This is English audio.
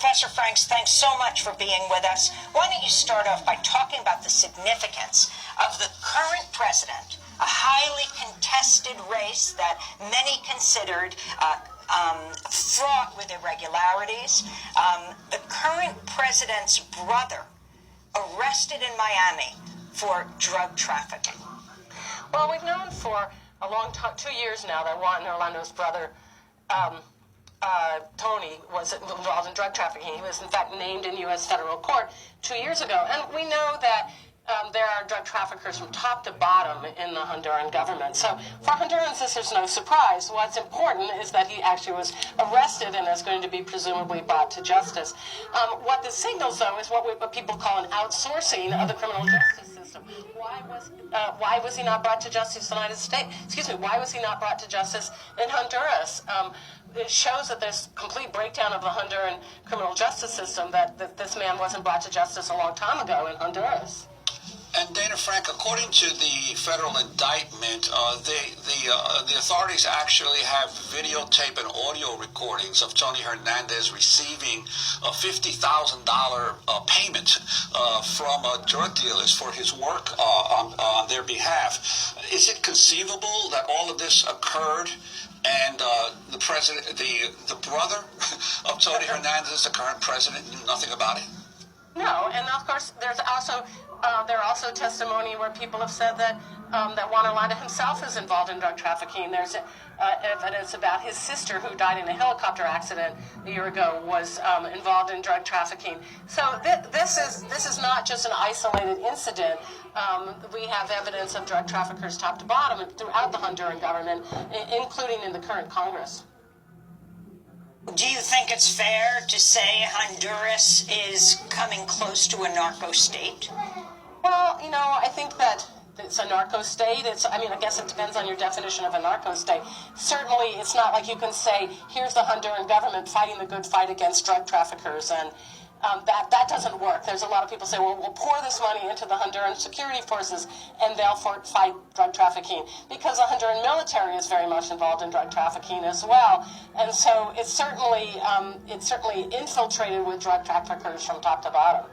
Professor Franks, thanks so much for being with us. Why don't you start off by talking about the significance of the current president, a highly contested race that many considered fraught with irregularities. The current president's brother arrested in Miami for drug trafficking. Well, we've known for a long time, 2 years now, that Juan Orlando's brother, Tony, was involved in drug trafficking. He was, in fact, named in U.S. federal court 2 years ago. And we know that there are drug traffickers from top to bottom in the Honduran government. So for Hondurans, this is no surprise. What's important is that he actually was arrested and is going to be presumably brought to justice. What this signals, though, is what people call an outsourcing of the criminal justice system. Why was he not brought to justice in the United States? Excuse me, why was he not brought to justice in Honduras? It shows that there's complete breakdown of the Honduran criminal justice system, that this man wasn't brought to justice a long time ago in Honduras. And Dana Frank, according to the federal indictment, the authorities actually have videotape and audio recordings of Tony Hernandez receiving a $50,000 payment from drug dealers for his work on their behalf. Is it conceivable that all of this occurred and the president, the brother of Tony Hernandez, the current president, knew nothing about it? No, and of course there's also testimony where people have said that Juan Orlando himself is involved in drug trafficking. There's evidence about his sister, who died in a helicopter accident a year ago, was involved in drug trafficking. So this is not just an isolated incident. We have evidence of drug traffickers top to bottom throughout the Honduran government, including in the current Congress. Do you think it's fair to say Honduras is coming close to a narco state? Well, I think that it's a narco state. I guess it depends on your definition of a narco state. Certainly, it's not like you can say, here's the Honduran government fighting the good fight against drug traffickers, and that doesn't work. There's a lot of people say, well, we'll pour this money into the Honduran security forces and they'll fight drug trafficking, because the Honduran military is very much involved in drug trafficking as well. And so it's certainly infiltrated with drug traffickers from top to bottom.